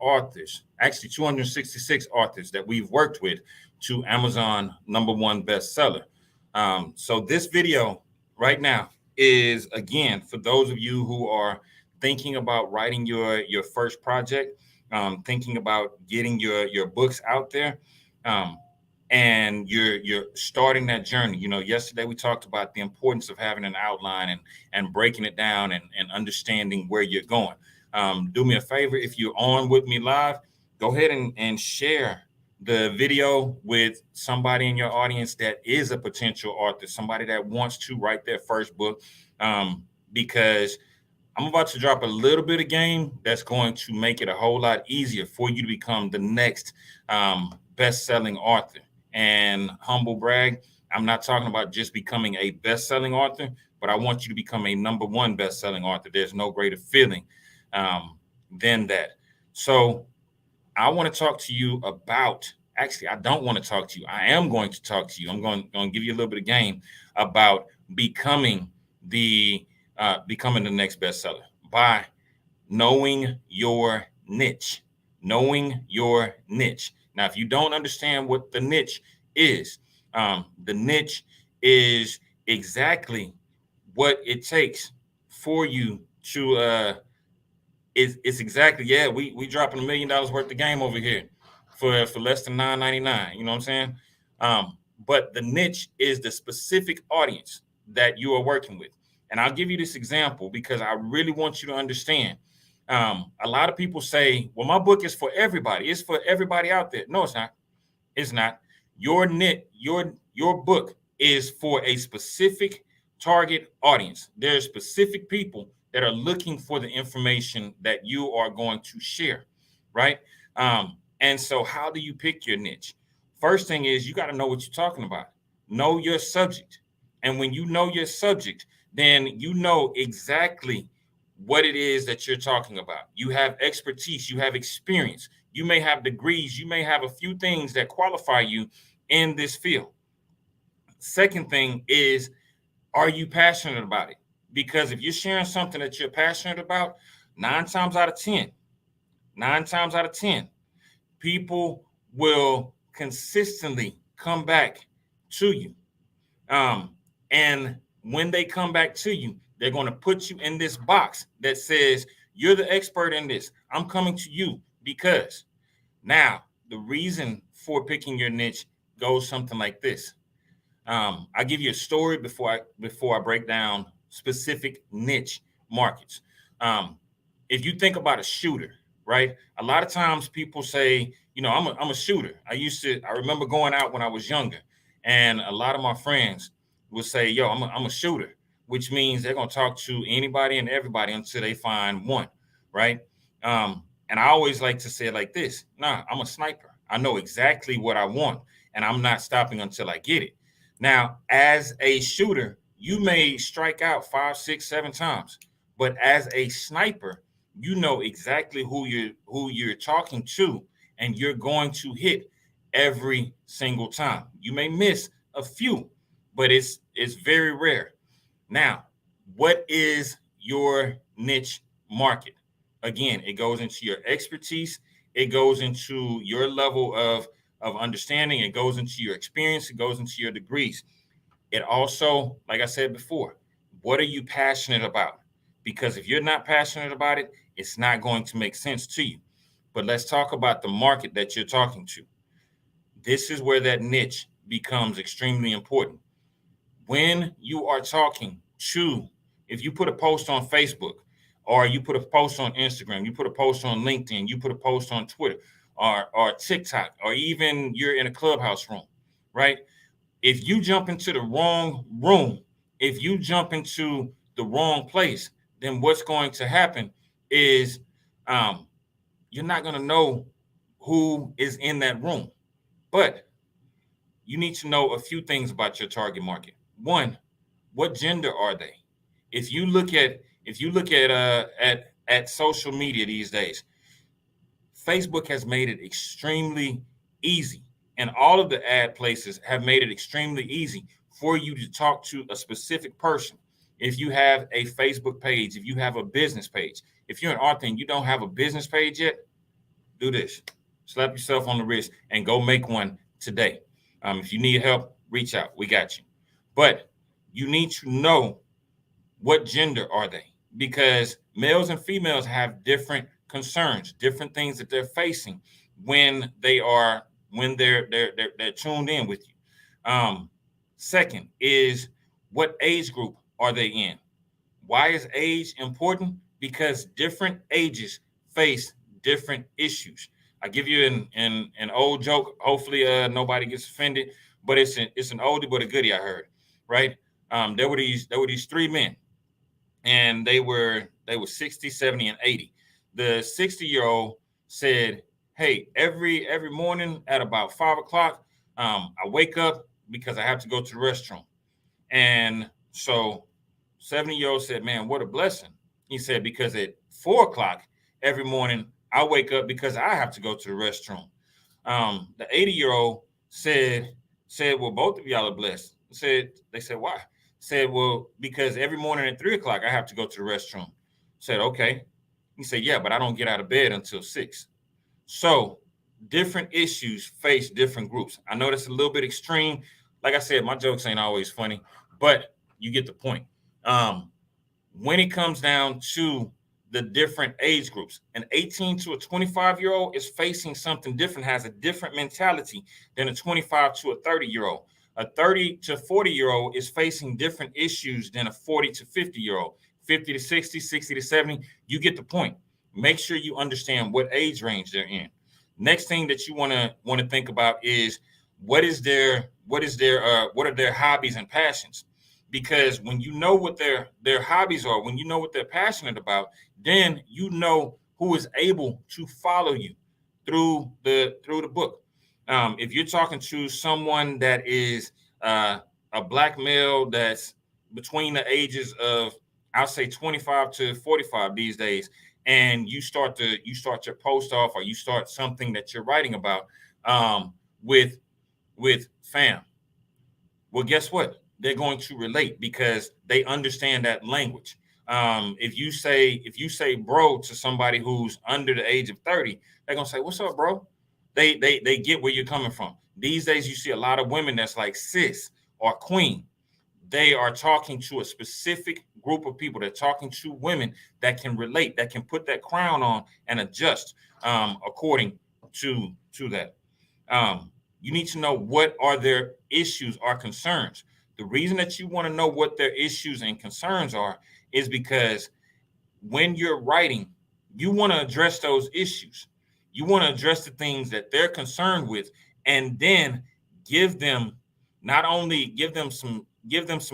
authors, actually 266 authors that we've worked with to Amazon #1 bestseller. So this video right now is, again, for those of you who are thinking about writing your first project, thinking about getting your books out there, um, and you're starting that journey. Yesterday we talked about the importance of having an outline and breaking it down and understanding where you're going. Do me a favor, if you're on with me live, go ahead and share the video with somebody in your audience that is a potential author, somebody that wants to write their first book, because I'm about to drop a little bit of game that's going to make it a whole lot easier for you to become the next best-selling author. And humble brag, I'm not talking about just becoming a best-selling author, but I want you to become a #1 best-selling author. There's no greater feeling than that. So I want to talk to you about, actually, I don't want to talk to you. I am going to talk to you. I'm going to give you a little bit of game about becoming the next bestseller by knowing your niche. Knowing your niche. Now, if you don't understand what the niche is exactly what it takes for you to it's exactly, yeah, we dropping $1 million worth of game over here for less than $9.99. You know what I'm saying? But the niche is the specific audience that you are working with. And I'll give you this example because I really want you to understand. A lot of people say, well, my book is for everybody. It's for everybody out there. No, it's not. It's not. Your book is for a specific target audience. There are specific people that are looking for the information that you are going to share, right? And so how do you pick your niche? First thing is you got to know what you're talking about. Know your subject. And when you know your subject, then you know exactly what it is that you're talking about. You have expertise, you have experience, you may have degrees, you may have a few things that qualify you in this field. Second thing is, are you passionate about it? Because if you're sharing something that you're passionate about, nine times out of 10, people will consistently come back to you. And when they come back to you, they're going to put you in this box that says, you're the expert in this. I'm coming to you because. Now, the reason for picking your niche goes something like this. I'll give you a story before I break down specific niche markets. If you think about a shooter, right? A lot of times people say, I'm a shooter. I remember going out when I was younger, and a lot of my friends would say, yo, I'm a shooter, which means they're going to talk to anybody and everybody until they find one, right? And I always like to say it like this. Nah, I'm a sniper. I know exactly what I want, and I'm not stopping until I get it. Now, as a shooter, you may strike out 5, 6, 7 times, but as a sniper, you know exactly who you're talking to, and you're going to hit every single time. You may miss a few, but it's very rare. Now, what is your niche market? Again, it goes into your expertise. It goes into your level of understanding. It goes into your experience. It goes into your degrees. It also, like I said before, what are you passionate about? Because if you're not passionate about it, it's not going to make sense to you. But let's talk about the market that you're talking to. This is where that niche becomes extremely important. When you are talking to, if you put a post on Facebook, or you put a post on Instagram, you put a post on LinkedIn, you put a post on Twitter or TikTok, or even you're in a clubhouse room, right? If you jump into the wrong room, if you jump into the wrong place, then what's going to happen is you're not going to know who is in that room. But you need to know a few things about your target market. One, what gender are they? If you look at social media these days, Facebook has made it extremely easy, and all of the ad places have made it extremely easy for you to talk to a specific person. If you have a Facebook page, if you have a business page, if you're an author and you don't have a business page yet, do this. Slap yourself on the wrist and go make one today. If you need help, reach out. We got you. But you need to know what gender are they, because males and females have different concerns, different things that they're facing when they're tuned in with you. Second is, what age group are they in? Why is age important? Because different ages face different issues. I give you an old joke. Hopefully, nobody gets offended, but it's an oldie but a goodie. I heard, right? There were these three men, and they were 60, 70, and 80. The 60-year-old said, "Hey, every morning at about 5 o'clock, I wake up because I have to go to the restroom." And so 70-year-old said, "Man, what a blessing." He said, "Because at 4 o'clock every morning, I wake up because I have to go to the restroom." The 80-year-old said, "Well, both of y'all are blessed." They said, "Why?" Said, "Well, because every morning at 3 o'clock, I have to go to the restroom." Said, "Okay." He said, "Yeah, but I don't get out of bed until 6." So different issues face different groups. I know that's a little bit extreme. Like I said, my jokes ain't always funny, but you get the point. Um, when it comes down to the different age groups, an 18 to a 25-year-old is facing something different, has a different mentality than a 25 to a 30-year-old. A 30 to 40-year-old is facing different issues than a 40 to 50-year-old. 50 to 60, 60 to 70, you get the point. Make sure you understand what age range they're in. Next thing that you want to think about is, what are their hobbies and passions? Because when you know what their hobbies are, when you know what they're passionate about, then you know who is able to follow you through the book. If you're talking to someone that is a black male that's between the ages of, I'll say, 25 to 45 these days, and you start your post off, or you start something that you're writing about, with fam, well, guess what? They're going to relate because they understand that language. If you say bro to somebody who's under the age of 30, they're gonna say, "What's up, bro?" They get where you're coming from. These days, you see a lot of women that's like sis or queen. They are talking to a specific group of people. They're talking to women that can relate, that can put that crown on and adjust according to that. You need to know what are their issues or concerns. The reason that you want to know what their issues and concerns are is because when you're writing, you want to address those issues. You want to address the things that they're concerned with, and then give them, not only give them some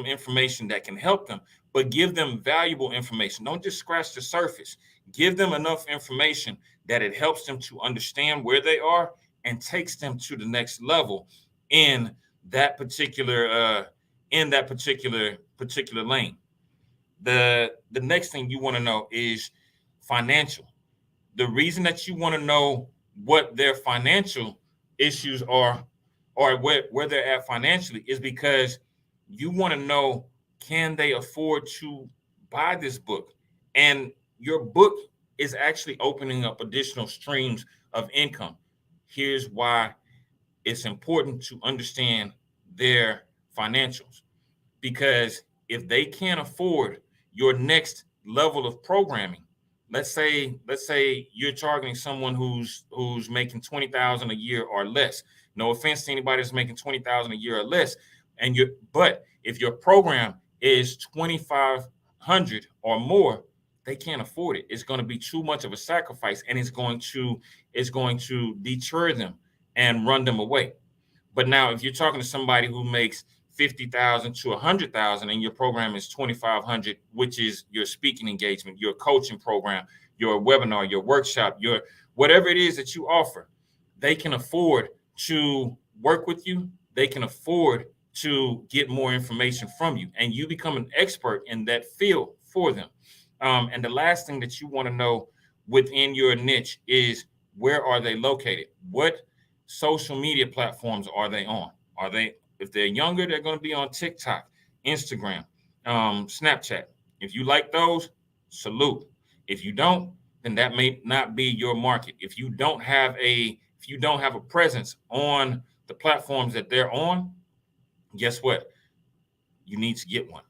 information that can help them, but give them valuable information. Don't just scratch the surface. Give them enough information that it helps them to understand where they are and takes them to the next level in that particular lane. The next thing you want to know is financial. The reason that you want to know what their financial issues are, or where they're at financially, is because you want to know, can they afford to buy this book? And your book is actually opening up additional streams of income. Here's why it's important to understand their financials, because if they can't afford your next level of programming, let's say you're targeting someone who's making 20,000 a year or less. No offense to anybody that's making 20,000 a year or less, but if your program is 2,500 or more, they can't afford it. It's going to be too much of a sacrifice, and it's going to deter them and run them away. But now, if you're talking to somebody who makes 50,000 to 100,000, and your program is 2,500, which is your speaking engagement, your coaching program, your webinar, your workshop, your whatever it is that you offer, they can afford to work with you. They can afford to get more information from you, and you become an expert in that field for them. And the last thing that you want to know within your niche is, where are they located? What social media platforms are they on? Are they, if they're younger, they're going to be on TikTok, Instagram, Snapchat. If you like those, salute. If you don't, then that may not be your market. If you don't have a presence on the platforms that they're on, guess what? You need to get one.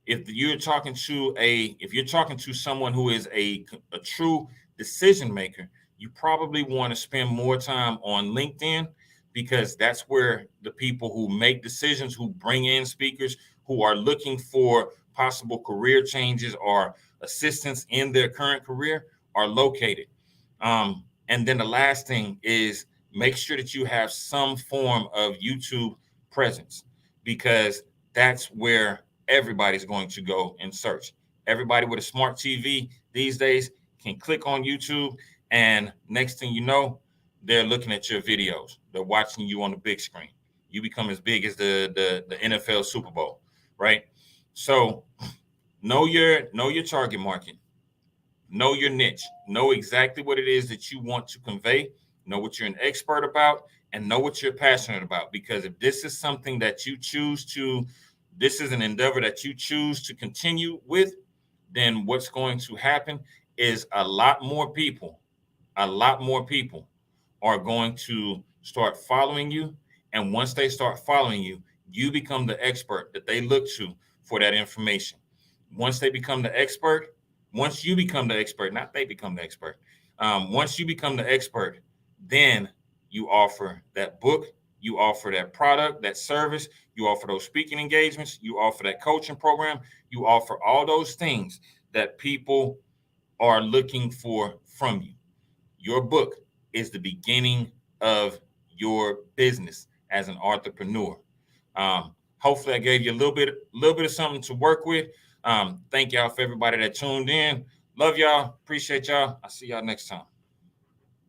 If you're talking to someone who is a true decision maker, you probably want to spend more time on LinkedIn, because that's where the people who make decisions, who bring in speakers, who are looking for possible career changes or assistance in their current career, are located. And then the last thing is, make sure that you have some form of YouTube presence, because that's where everybody's going to go and search. Everybody with a smart TV these days can click on YouTube, and next thing you know, they're looking at your videos. They're watching you on the big screen. You become as big as the NFL Super Bowl, right? So know your target market, know your niche, know exactly what it is that you want to convey, know what you're an expert about, and know what you're passionate about. Because if this is something that you choose to, this is an endeavor that you choose to continue with, then what's going to happen is a lot more people are going to start following you. And once they start following you, you become the expert that they look to for that information. Once they become the expert, once you become the expert, not they become the expert. Once you become the expert, then you offer that book, you offer that product, that service, you offer those speaking engagements, you offer that coaching program, you offer all those things that people are looking for from you. Your book is the beginning of your business as an entrepreneur. Hopefully, I gave you a little bit of something to work with. Thank y'all for everybody that tuned in. Love y'all. Appreciate y'all. I'll see y'all next time.